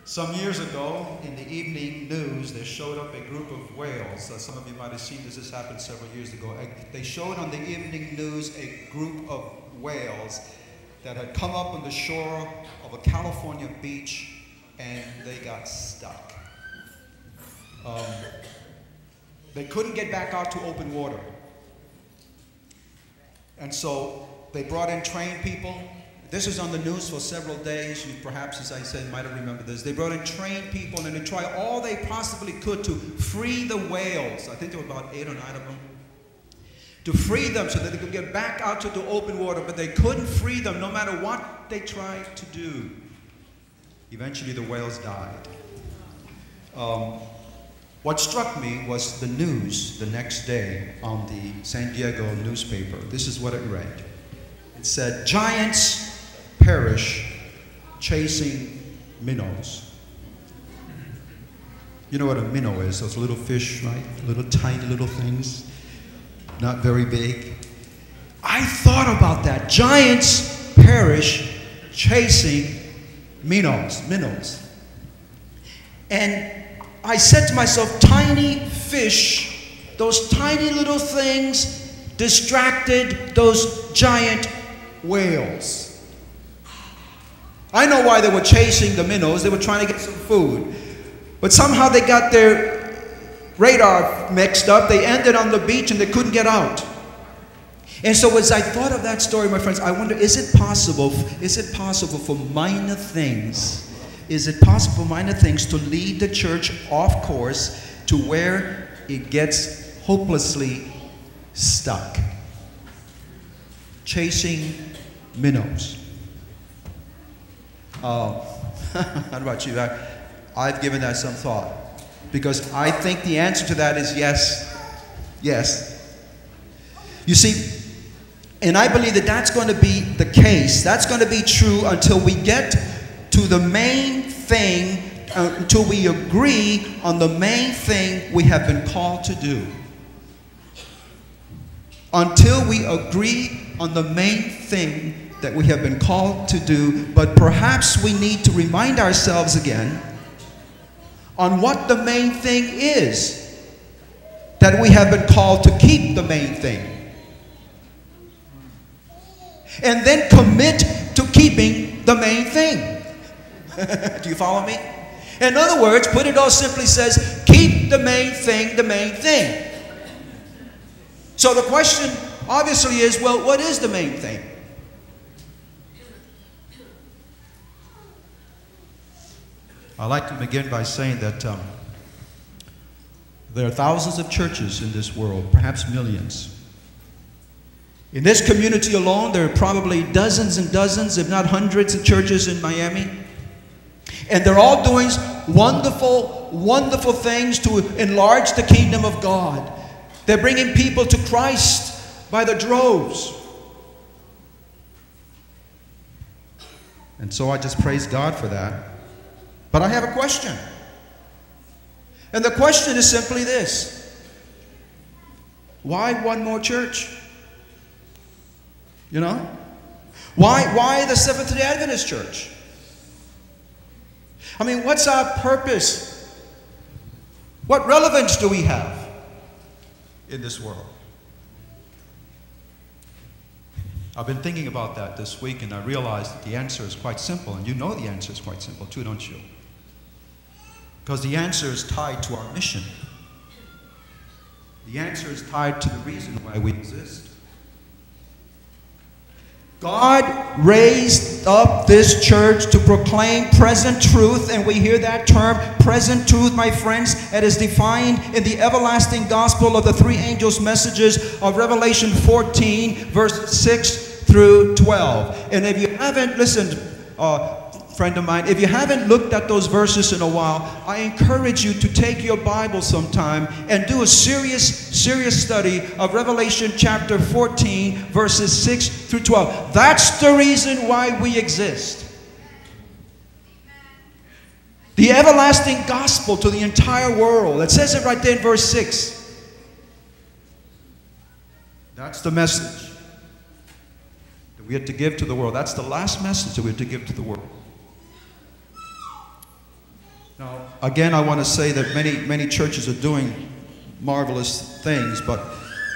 Some years ago, in the evening news, there showed up a group of whales. Some of you might have seen this happened several years ago. They showed on the evening news a group of whales that had come up on the shore of a California beach, and they got stuck. They couldn't get back out to open water. And so they brought in trained people. This was on the news for several days. You perhaps, as I said, might have remembered this. They brought in trained people, and they tried all they possibly could to free the whales. I think there were about 8 or 9 of them. To free them so that they could get back out to the open water, but they couldn't free them no matter what they tried to do. Eventually, the whales died. What struck me was the news the next day on the San Diego newspaper. This is what it read. It said, "Giants perish chasing minnows." You know what a minnow is? Those little fish, right? Little tiny little things, not very big. I thought about that. Giants perish chasing minnows. And I said to myself, tiny fish, those tiny little things distracted those giant whales. I know why they were chasing the minnows. They were trying to get some food. But somehow they got their radar mixed up. They ended on the beach and they couldn't get out. And so as I thought of that story, my friends, I wonder, is it possible for minor things, to lead the church off course to where it gets hopelessly stuck? Chasing minnows. How about you? I've given that some thought, because I think the answer to that is yes. Yes. You see, and I believe that that's going to be the case. That's going to be true until we get to the main thing, until we agree on the main thing we have been called to do. Until we agree on the main thing that we have been called to do, but perhaps we need to remind ourselves again on what the main thing is that we have been called to keep the main thing. And then commit to keeping the main thing. Do you follow me? In other words, put it all simply, says, keep the main thing the main thing. So the question obviously is, well, what is the main thing? I'd like to begin by saying that there are thousands of churches in this world, perhaps millions. In this community alone, there are probably dozens and dozens, if not hundreds, of churches in Miami. And they're all doing wonderful, wonderful things to enlarge the kingdom of God. They're bringing people to Christ by the droves. And so I just praise God for that. But I have a question. And the question is simply this: why one more church? You know? Why the Seventh-day Adventist Church? I mean, what's our purpose? What relevance do we have in this world? I've been thinking about that this week, and I realized that the answer is quite simple, and you know the answer is quite simple too, don't you? Because the answer is tied to our mission. The answer is tied to the reason why we exist. God raised up this church to proclaim present truth, and we hear that term, present truth, my friends, that is defined in the everlasting gospel of the three angels' messages of Revelation 14, verse 6 through 12. And if you haven't listened, friend of mine, if you haven't looked at those verses in a while, I encourage you to take your Bible sometime and do a serious study of Revelation chapter 14, verses 6 through 12. That's the reason why we exist. The everlasting gospel to the entire world. It says it right there in verse 6. That's the message that we have to give to the world. That's the last message that we have to give to the world. Now, again, I want to say that many churches are doing marvelous things, but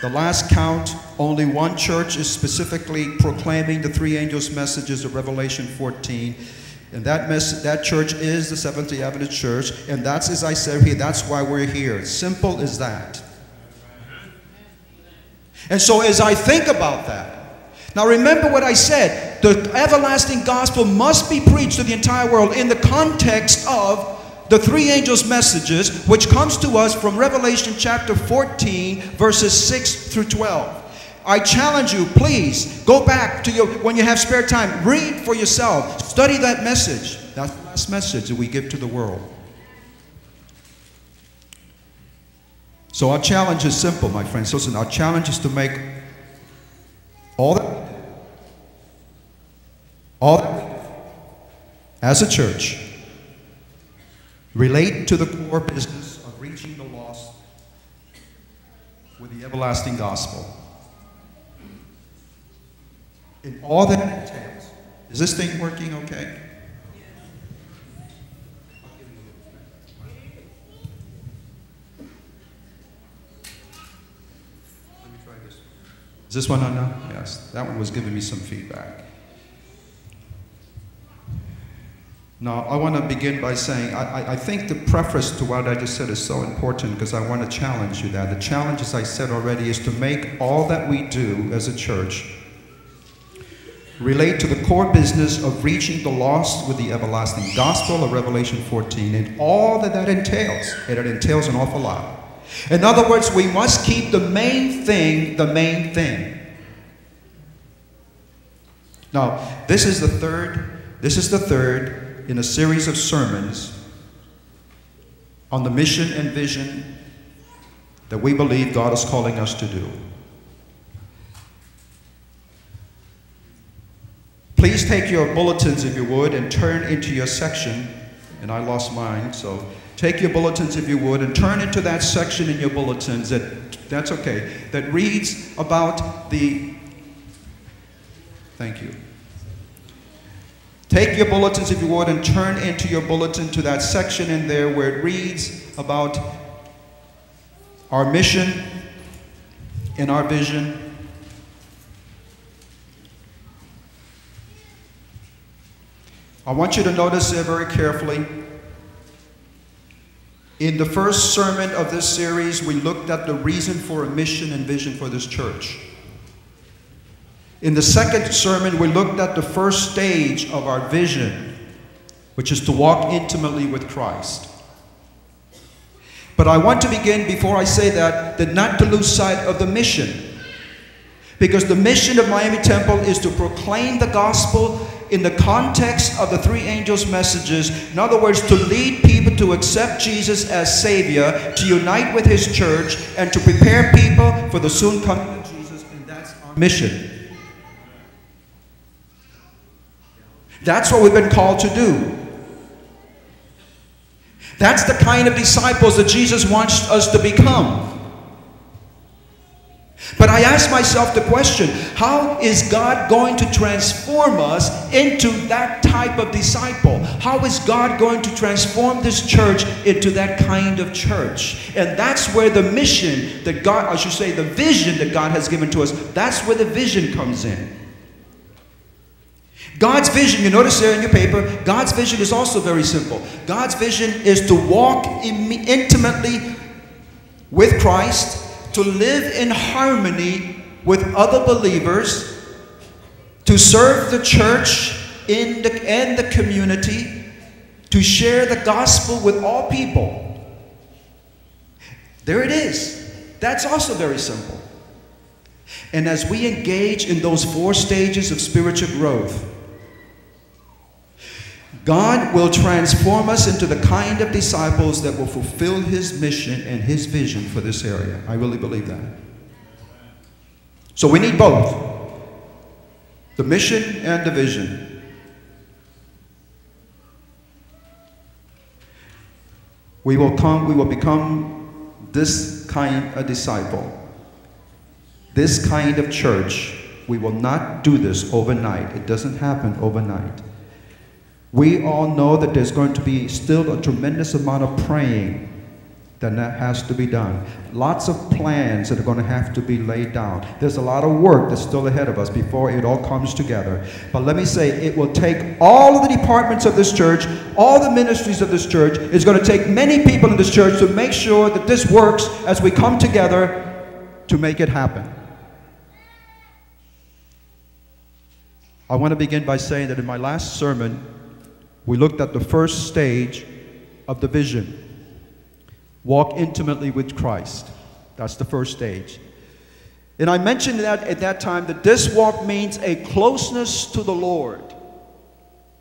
the last count, only one church is specifically proclaiming the three angels' messages of Revelation 14. And that church is the Seventh-day Adventist Church. And that's, as I said here, that's why we're here. Simple as that. And so as I think about that, now remember what I said. The everlasting gospel must be preached to the entire world in the context of the three angels' messages, which comes to us from Revelation chapter 14, verses 6 through 12. I challenge you, please, go back to when you have spare time, read for yourself, study that message. That's the last message that we give to the world. So our challenge is simple, my friends. Listen, our challenge is to make all that as a church relate to the core business of reaching the lost with the everlasting gospel. In all that it entails. Is this thing working okay? Let me try this. Is this one on now? Yes. That one was giving me some feedback. Now, I want to begin by saying, I think the preface to what I just said is so important because I want to challenge you that. The challenge, as I said already, is to make all that we do as a church relate to the core business of reaching the lost with the everlasting gospel of Revelation 14 and all that that entails. And it entails an awful lot. In other words, we must keep the main thing the main thing. Now, this is the third in a series of sermons on the mission and vision that we believe God is calling us to do. Please take your bulletins, if you would, and turn into your section. And I lost mine, so take your bulletins, if you would, and turn into that section in your bulletins that's okay, that reads about the, thank you. Take your bulletins, if you would, and turn into your bulletin to that section in there where it reads about our mission and our vision. I want you to notice there very carefully. In the first sermon of this series, we looked at the reason for a mission and vision for this church. In the second sermon, we looked at the first stage of our vision, which is to walk intimately with Christ. But I want to begin, before I say that not to lose sight of the mission. Because the mission of Miami Temple is to proclaim the gospel in the context of the three angels' messages. In other words, to lead people to accept Jesus as Savior, to unite with His church, and to prepare people for the soon coming of Jesus. And that's our mission. That's what we've been called to do. That's the kind of disciples that Jesus wants us to become. But I ask myself the question, how is God going to transform us into that type of disciple? How is God going to transform this church into that kind of church? And that's where the mission that God, I should say the vision that God has given to us, that's where the vision comes in. God's vision, you notice there in your paper, God's vision is also very simple. God's vision is to walk intimately with Christ, to live in harmony with other believers, to serve the church and the community, to share the gospel with all people. There it is. That's also very simple. And as we engage in those 4 stages of spiritual growth, God will transform us into the kind of disciples that will fulfill His mission and His vision for this area. I really believe that. So we need both. The mission and the vision. We will become this kind of disciple. This kind of church. We will not do this overnight. It doesn't happen overnight. We all know that there's going to be still a tremendous amount of praying that has to be done. Lots of plans that are going to have to be laid down. There's a lot of work that's still ahead of us before it all comes together. But let me say, it will take all of the departments of this church, all the ministries of this church. It's going to take many people in this church to make sure that this works as we come together to make it happen. I want to begin by saying that in my last sermon, we looked at the first stage of the vision. Walk intimately with Christ. That's the first stage. And I mentioned that at that time that this walk means a closeness to the Lord.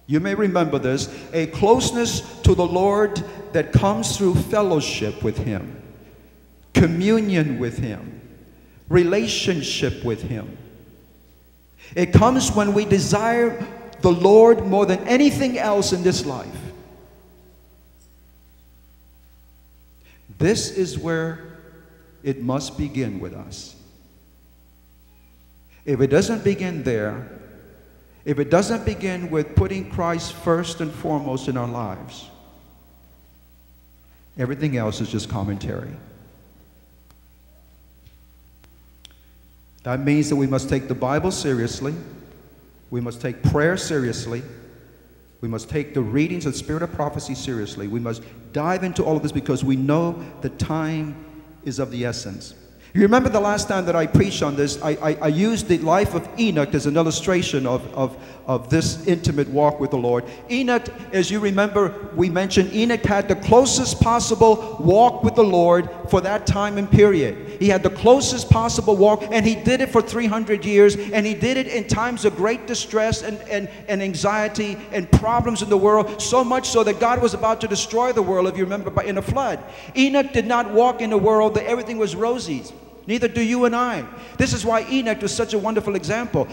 You may remember this. A closeness to the Lord that comes through fellowship with Him, communion with Him, relationship with Him. It comes when we desire the Lord more than anything else in this life. This is where it must begin with us. If it doesn't begin there, if it doesn't begin with putting Christ first and foremost in our lives, everything else is just commentary. That means that we must take the Bible seriously. We must take prayer seriously. We must take the readings of the Spirit of Prophecy seriously. We must dive into all of this because we know the time is of the essence. You remember the last time that I preached on this, I used the life of Enoch as an illustration of this intimate walk with the Lord. Enoch, as you remember, we mentioned Enoch had the closest possible walk with the Lord for that time and period. He had the closest possible walk, and he did it for 300 years, and he did it in times of great distress and anxiety and problems in the world, so much so that God was about to destroy the world, if you remember, in a flood. Enoch did not walk in a world that everything was roses. Neither do you and I. This is why Enoch was such a wonderful example.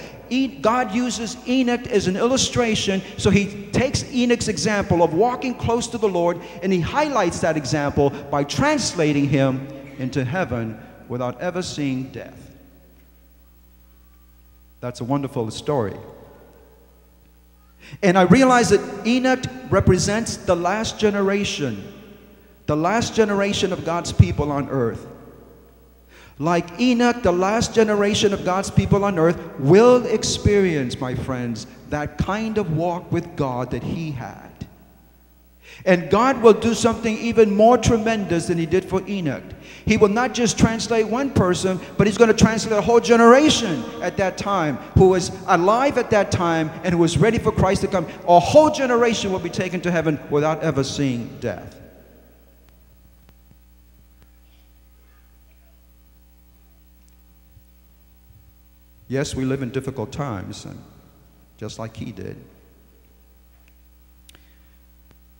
God uses Enoch as an illustration, so he takes Enoch's example of walking close to the Lord, and he highlights that example by translating him into heaven without ever seeing death. That's a wonderful story. And I realize that Enoch represents the last generation of God's people on earth. Like Enoch, the last generation of God's people on earth will experience, my friends, that kind of walk with God that he had. And God will do something even more tremendous than he did for Enoch. He will not just translate one person, but he's going to translate a whole generation at that time who was alive at that time and who was ready for Christ to come. A whole generation will be taken to heaven without ever seeing death. Yes, we live in difficult times, and just like he did.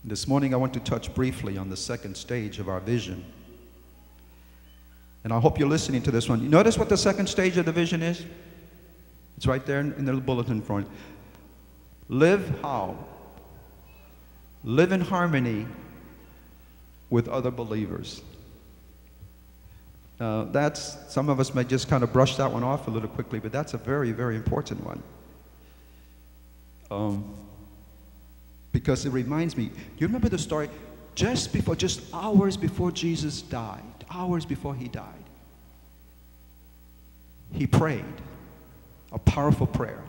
This morning I want to touch briefly on the second stage of our vision. And I hope you're listening to this one. You notice what the second stage of the vision is? It's right there in the bulletin front. Live how? Live in harmony with other believers. Some of us may just kind of brush that one off a little quickly, but that's a very, very important one. Because it reminds me, you remember the story? Just hours before Jesus died, hours before he died, he prayed a powerful prayer.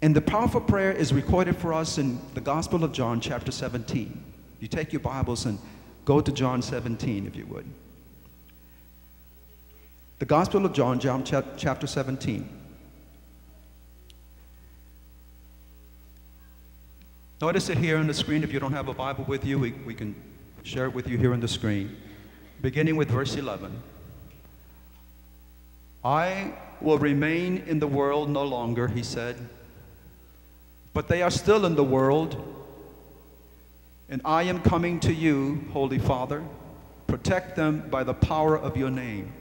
And the powerful prayer is recorded for us in the Gospel of John, chapter 17. You take your Bibles and go to John 17, if you would. The Gospel of John, chapter 17. Notice it here on the screen. If you don't have a Bible with you, we can share it with you here on the screen. Beginning with verse 11. I will remain in the world no longer, he said, but they are still in the world, and I am coming to you, Holy Father. Protect them by the power of your name.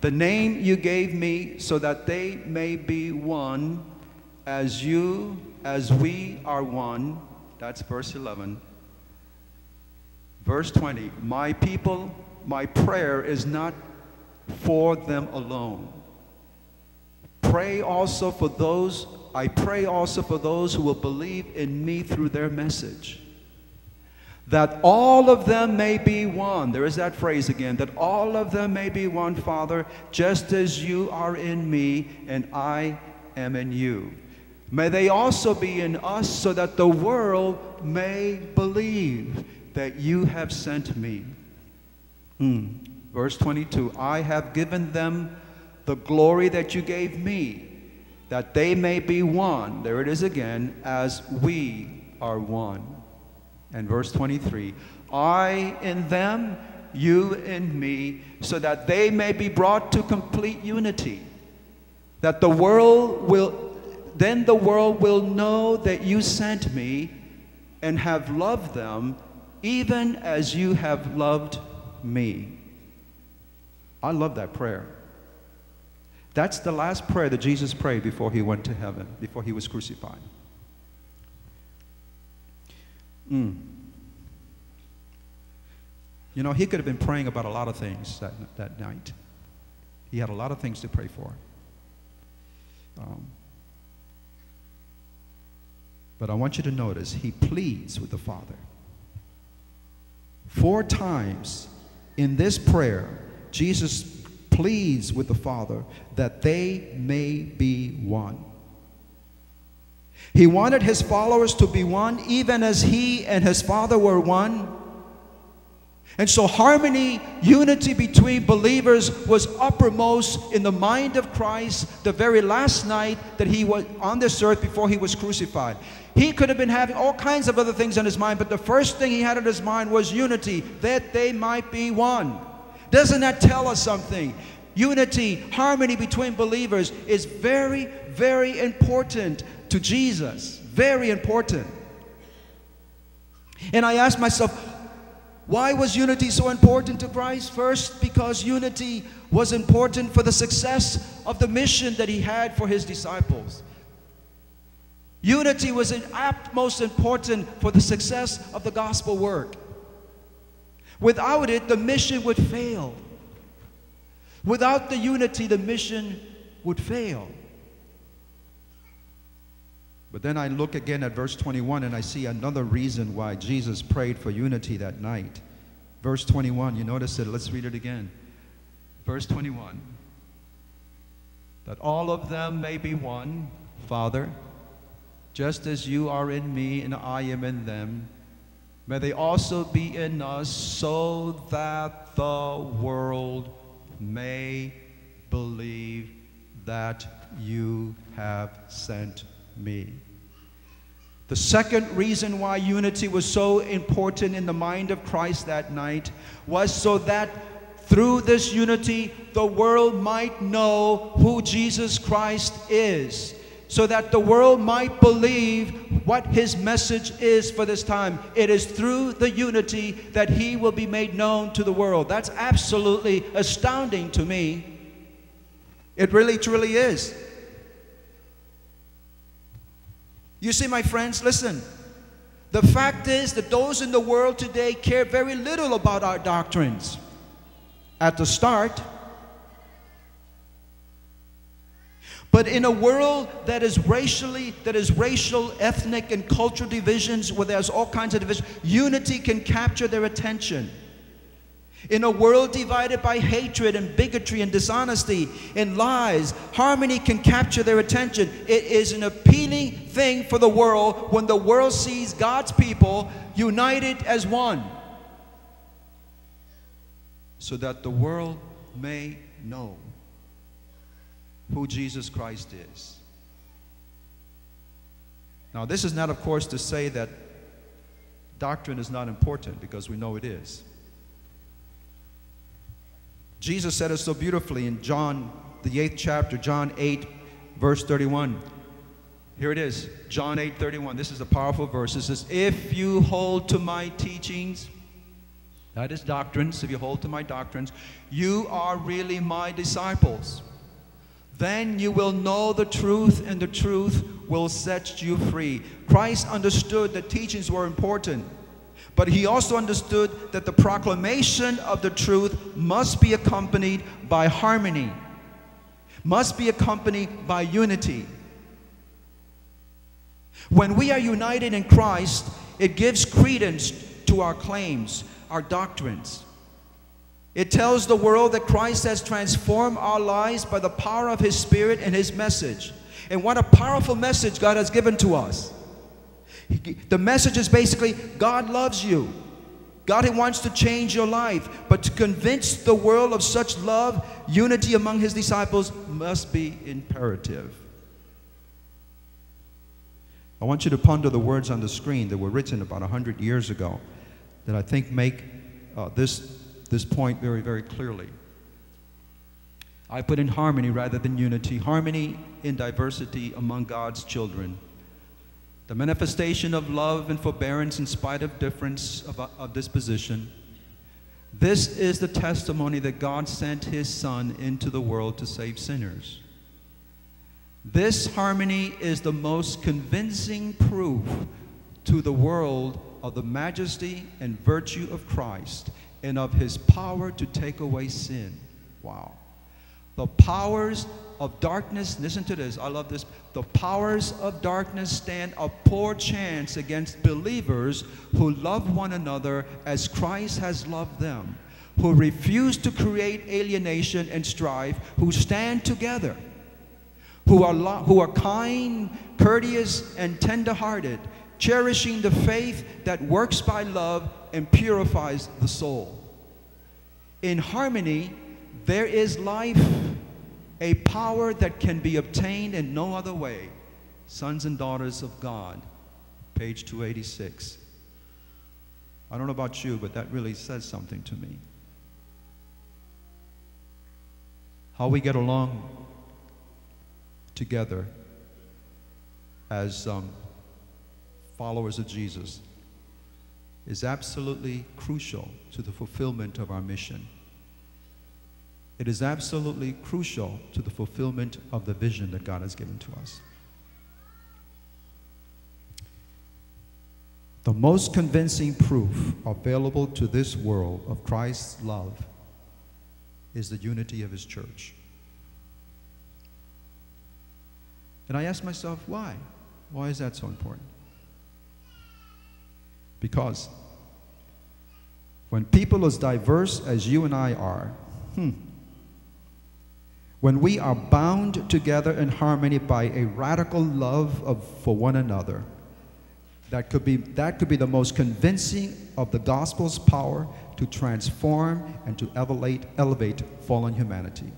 The name you gave me so that they may be one as we are one. That's verse 11. Verse 20. My people, my prayer is not for them alone. Pray also for those I pray also for those who will believe in me through their message, that all of them may be one. There is that phrase again, that all of them may be one, Father, just as you are in me and I am in you. May they also be in us, so that the world may believe that you have sent me. Verse 22, I have given them the glory that you gave me, that they may be one. There it is again, as we are one. And verse 23, I in them, you in me, so that they may be brought to complete unity, that the world will, then the world will know that you sent me and have loved them, even as you have loved me. I love that prayer. That's the last prayer that Jesus prayed before he went to heaven, before he was crucified. You know, he could have been praying about a lot of things that night. He had a lot of things to pray for. But I want you to notice, he pleads with the Father. 4 times in this prayer, Jesus pleads with the Father that they may be one. He wanted his followers to be one, even as he and his Father were one. And so harmony, unity between believers was uppermost in the mind of Christ the very last night that he was on this earth before he was crucified. He could have been having all kinds of other things on his mind, but the first thing he had on his mind was unity, that they might be one. Doesn't that tell us something? Unity, harmony between believers is very, very important to Jesus. Very important. And I asked myself, why was unity so important to Christ? First, because unity was important for the success of the mission that he had for his disciples. Unity was most important for the success of the gospel work. Without it, the mission would fail. Without the unity, the mission would fail. But then I look again at verse 21 and I see another reason why Jesus prayed for unity that night. Verse 21, you notice it. Let's read it again. Verse 21. That all of them may be one, Father, just as you are in me and I am in them. May they also be in us, so that the world may believe that you have sent me. The second reason why unity was so important in the mind of Christ that night was so that through this unity the world might know who Jesus Christ is, so that the world might believe what his message is for this time. It is through the unity that he will be made known to the world. That's absolutely astounding to me. It really, truly is. You see, my friends, listen. The fact is that those in the world today care very little about our doctrines. At the start. But in a world that is racial, ethnic, and cultural divisions, where there's all kinds of divisions, unity can capture their attention. In a world divided by hatred and bigotry and dishonesty and lies, harmony can capture their attention. It is an appealing thing for the world when the world sees God's people united as one, so that the world may know who Jesus Christ is. Now, this is not, of course, to say that doctrine is not important, because we know it is. Jesus said it so beautifully in John, the 8th chapter, John 8, verse 31. Here it is, John 8, 31. This is a powerful verse. It says, if you hold to my teachings, that is doctrines, if you hold to my doctrines, you are really my disciples. Then you will know the truth, and the truth will set you free. Christ understood that teachings were important, but he also understood that the proclamation of the truth must be accompanied by harmony, must be accompanied by unity. When we are united in Christ, it gives credence to our claims, our doctrines. It tells the world that Christ has transformed our lives by the power of His Spirit and His message. And what a powerful message God has given to us. The message is basically, God loves you. God wants to change your life. But to convince the world of such love, unity among His disciples must be imperative. I want you to ponder the words on the screen that were written about 100 years ago that I think make this point very, very clearly. I put in harmony rather than unity. Harmony in diversity among God's children. The manifestation of love and forbearance in spite of difference of disposition. This is the testimony that God sent His Son into the world to save sinners. This harmony is the most convincing proof to the world of the majesty and virtue of Christ and of His power to take away sin. Wow. The powers of darkness, listen to this, I love this. The powers of darkness stand a poor chance against believers who love one another as Christ has loved them, who refuse to create alienation and strife, who stand together, who are kind, courteous, and tender-hearted, cherishing the faith that works by love and purifies the soul. In harmony, there is life, a power that can be obtained in no other way. Sons and daughters of God, page 286. I don't know about you, but that really says something to me. How we get along together as followers of Jesus is absolutely crucial to the fulfillment of our mission. It is absolutely crucial to the fulfillment of the vision that God has given to us. The most convincing proof available to this world of Christ's love is the unity of His church. And I ask myself, why? Why is that so important? Because when people as diverse as you and I are, when we are bound together in harmony by a radical love for one another, that could be the most convincing of the gospel's power to transform and to elevate fallen humanity.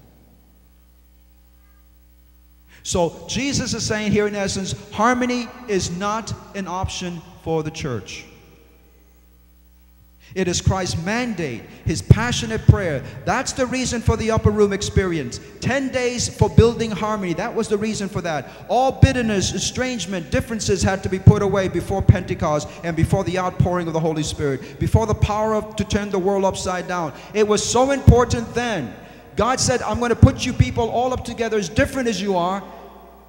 So Jesus is saying here in essence, harmony is not an option for the church. It is Christ's mandate, His passionate prayer. That's the reason for the upper room experience. 10 days for building harmony. That was the reason for that. All bitterness, estrangement, differences had to be put away before Pentecost and before the outpouring of the Holy Spirit, before the power to turn the world upside down. It was so important then. God said, I'm going to put you people all up together as different as you are,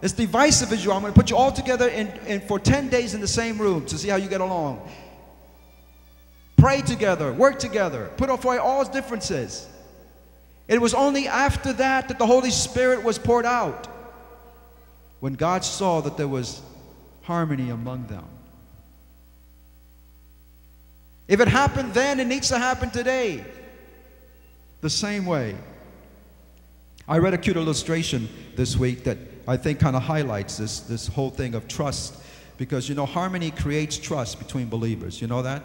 as divisive as you are. I'm going to put you all together for 10 days in the same room to see how you get along. Pray together, work together, put off all differences. It was only after that that the Holy Spirit was poured out, when God saw that there was harmony among them. If it happened then, it needs to happen today. The same way. I read a cute illustration this week that I think kind of highlights this whole thing of trust, because, you know, harmony creates trust between believers. You know that?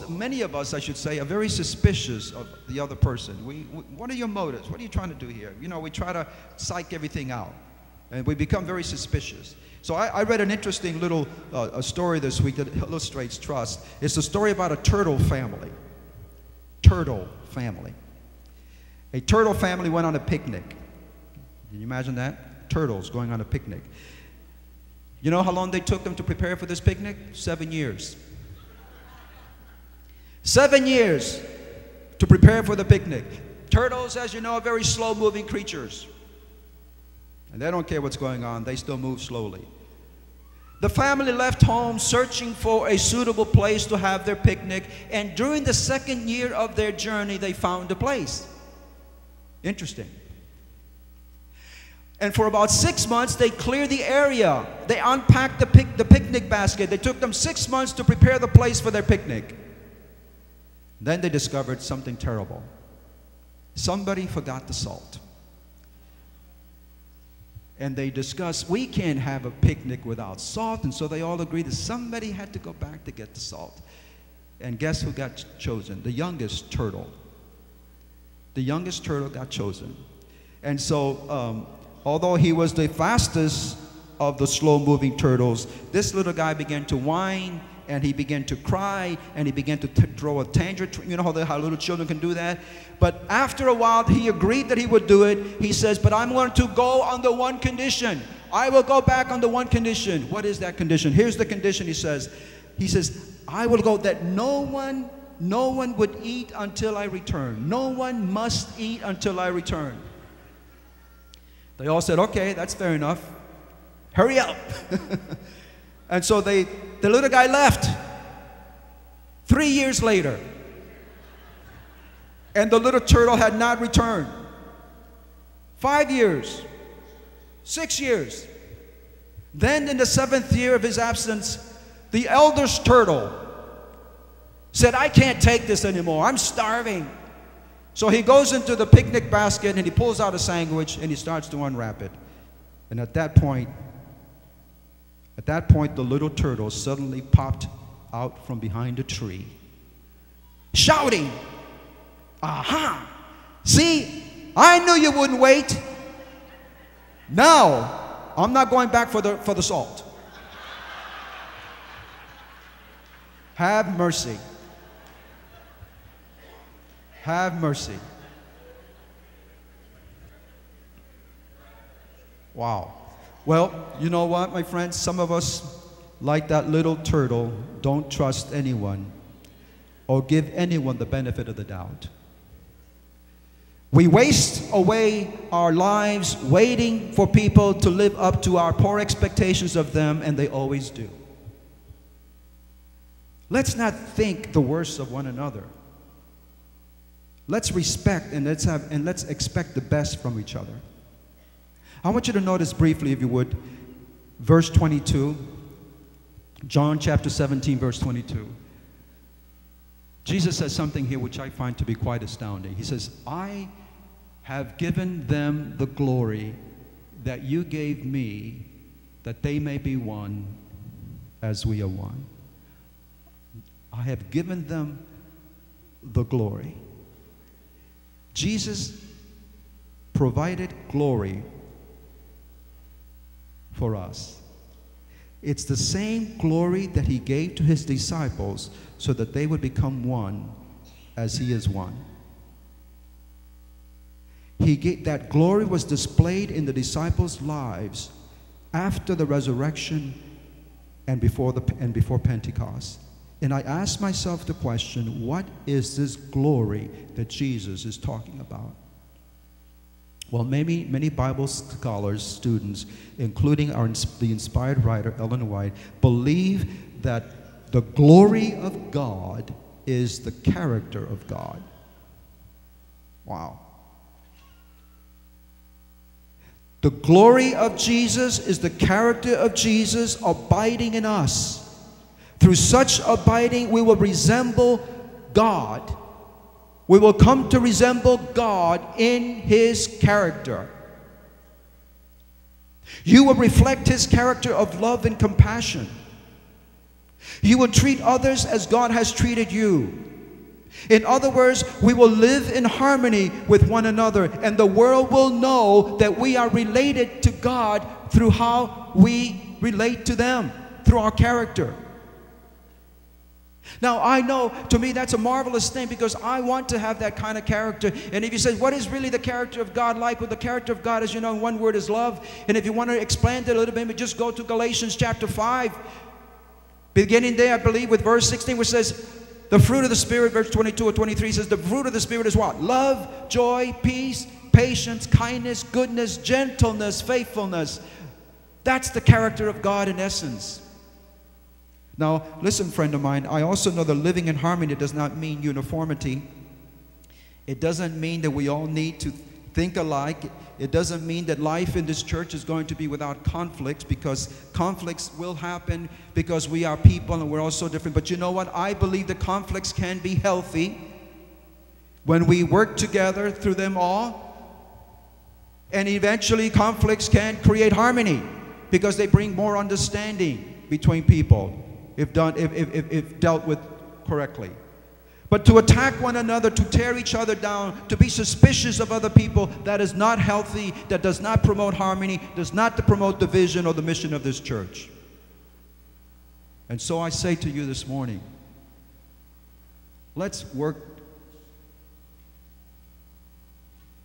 Many of us, I should say, are very suspicious of the other person. What are your motives? What are you trying to do here? You know, we try to psych everything out, and we become very suspicious. So I read an interesting little a story this week that illustrates trust. It's a story about a turtle family. Turtle family. A turtle family went on a picnic. Can you imagine that? Turtles going on a picnic. You know how long they took them to prepare for this picnic? 7 years. 7 years to prepare for the picnic. Turtles, as you know, are very slow-moving creatures. And they don't care what's going on. They still move slowly. The family left home searching for a suitable place to have their picnic. And during the 2nd year of their journey, they found a place. Interesting. And for about 6 months, they cleared the area. They unpacked the picnic basket. They took them 6 months to prepare the place for their picnic. Then they discovered something terrible. Somebody forgot the salt. And they discussed, we can't have a picnic without salt. And so they all agreed that somebody had to go back to get the salt. And guess who got chosen? The youngest turtle. The youngest turtle got chosen. And so, although he was the fastest of the slow-moving turtles, this little guy began to whine, and he began to cry, and he began to throw a tantrum. You know how little children can do that? But after a while, he agreed that he would do it. He says, but I'm going to go under one condition. I will go back under one condition. What is that condition? Here's the condition, he says. He says, I will go that no one would eat until I return. No one must eat until I return. They all said, okay, that's fair enough. Hurry up. And so the little guy left 3 years later. And the little turtle had not returned. 5 years. 6 years. Then in the 7th year of his absence, the eldest turtle said, I can't take this anymore. I'm starving. So he goes into the picnic basket and he pulls out a sandwich and he starts to unwrap it. And at that point, the little turtle suddenly popped out from behind a tree, shouting, aha! See, I knew you wouldn't wait. Now, I'm not going back for the salt. Have mercy. Have mercy. Wow. Well, you know what, my friends? Some of us, like that little turtle, don't trust anyone or give anyone the benefit of the doubt. We waste away our lives waiting for people to live up to our poor expectations of them, and they always do. Let's not think the worst of one another. Let's respect and let's expect the best from each other. I want you to notice briefly, if you would, verse 22, John chapter 17, verse 22. Jesus says something here which I find to be quite astounding. He says, I have given them the glory that you gave me, that they may be one as we are one. I have given them the glory. Jesus provided glory for us. It's the same glory that he gave to his disciples so that they would become one as he is one. That glory was displayed in the disciples' lives after the resurrection and before Pentecost. And I ask myself the question, what is this glory that Jesus is talking about? Well, many Bible scholars, students, including the inspired writer Ellen White, believe that the glory of God is the character of God. Wow. The glory of Jesus is the character of Jesus abiding in us. Through such abiding, we will resemble God. We will come to resemble God in his character. You will reflect his character of love and compassion. You will treat others as God has treated you. In other words, we will live in harmony with one another, and the world will know that we are related to God through how we relate to them, through our character. Now, I know, to me, that's a marvelous thing because I want to have that kind of character. And if you say, what is really the character of God like? Well, the character of God, as you know, in one word is love. And if you want to expand it a little bit, just go to Galatians chapter 5. Beginning there, I believe, with verse 16, which says, the fruit of the Spirit, verse 22 or 23 says, the fruit of the Spirit is what? Love, joy, peace, patience, kindness, goodness, gentleness, faithfulness. That's the character of God in essence. Now, listen, friend of mine, I also know that living in harmony does not mean uniformity. It doesn't mean that we all need think alike. It doesn't mean that life in this church is going to be without conflicts, because conflicts will happen because we are people and we're all so different. But you know what? I believe the conflicts can be healthy when we work together through them all. And eventually conflicts can create harmony because they bring more understanding between people if dealt with correctly. But to attack one another, to tear each other down, to be suspicious of other people, that is not healthy, that does not promote harmony, does not promote the vision or the mission of this church. And so I say to you this morning, let's work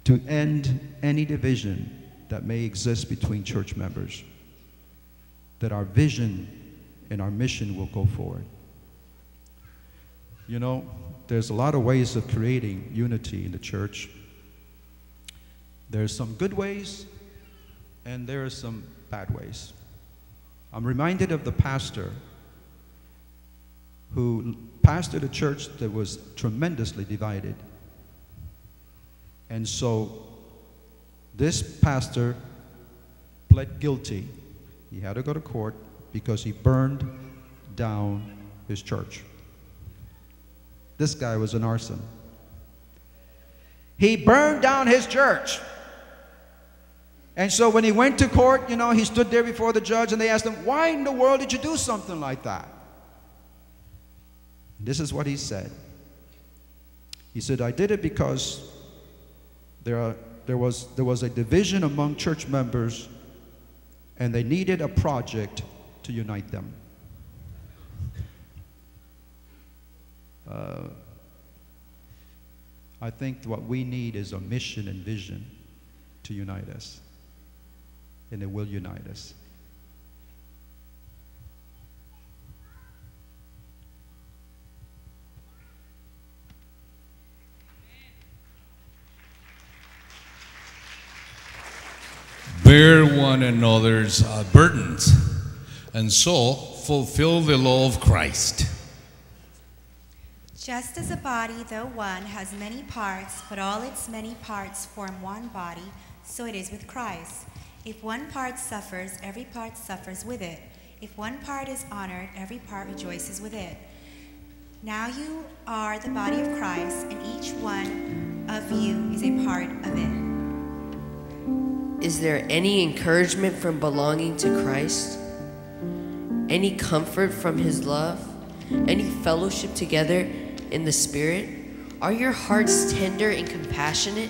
to end any division that may exist between church members, that our vision and our mission will go forward. You know, there's a lot of ways of creating unity in the church. There's some good ways, and there are some bad ways. I'm reminded of the pastor who pastored a church that was tremendously divided. And so this pastor pled guilty. He had to go to court because he burned down his church. This guy was an arson. He burned down his church. And so when he went to court, you know, he stood there before the judge and they asked him, why in the world did you do something like that? This is what he said. He said, I did it because there was a division among church members and they needed a project to unite them. I think what we need is a mission and vision to unite us, and it will unite us. Bear one another's burdens, and so fulfill the law of Christ. Just as a body, though one, has many parts, but all its many parts form one body, so it is with Christ. If one part suffers, every part suffers with it. If one part is honored, every part rejoices with it. Now you are the body of Christ, and each one of you is a part of it. Is there any encouragement from belonging to Christ? Any comfort from his love? Any fellowship together in the Spirit? Are your hearts tender and compassionate?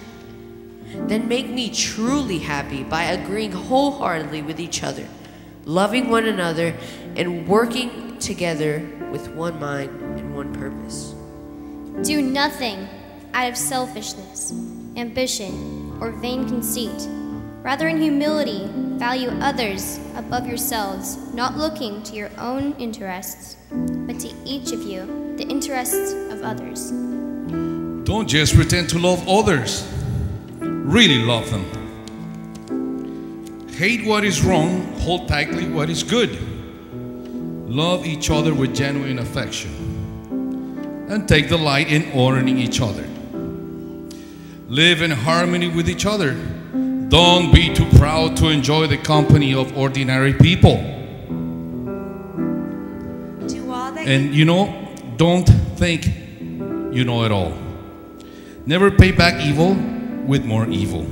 Then make me truly happy by agreeing wholeheartedly with each other, loving one another, and working together with one mind and one purpose. Do nothing out of selfishness, ambition, or vain conceit. Rather, in humility, value others above yourselves, not looking to your own interests, but to each of you, the interests of others. Don't just pretend to love others. Really love them. Hate what is wrong, hold tightly what is good. Love each other with genuine affection, and take delight in honoring each other. Live in harmony with each other. Don't be too proud to enjoy the company of ordinary people. And you know, don't think you know it all. Never pay back evil with more evil.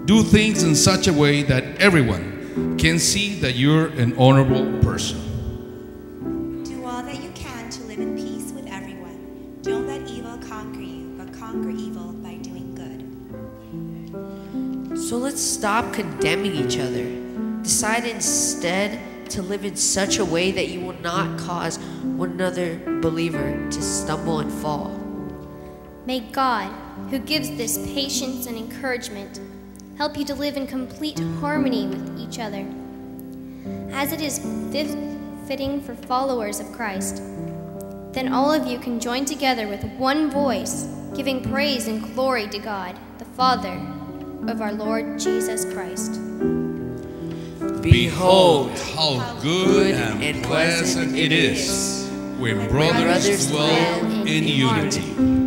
Do things in such a way that everyone can see that you're an honorable person. Do all that you can to live in peace with everyone. Don't let evil conquer you, but conquer evil by doing good. So let's stop condemning each other. Decide instead to live in such a way that you will not cause one another believer to stumble and fall. May God, who gives this patience and encouragement, help you to live in complete harmony with each other, as it is fitting for followers of Christ. Then all of you can join together with one voice, giving praise and glory to God, the Father of our Lord Jesus Christ. Behold how good and pleasant it is when brothers dwell in unity.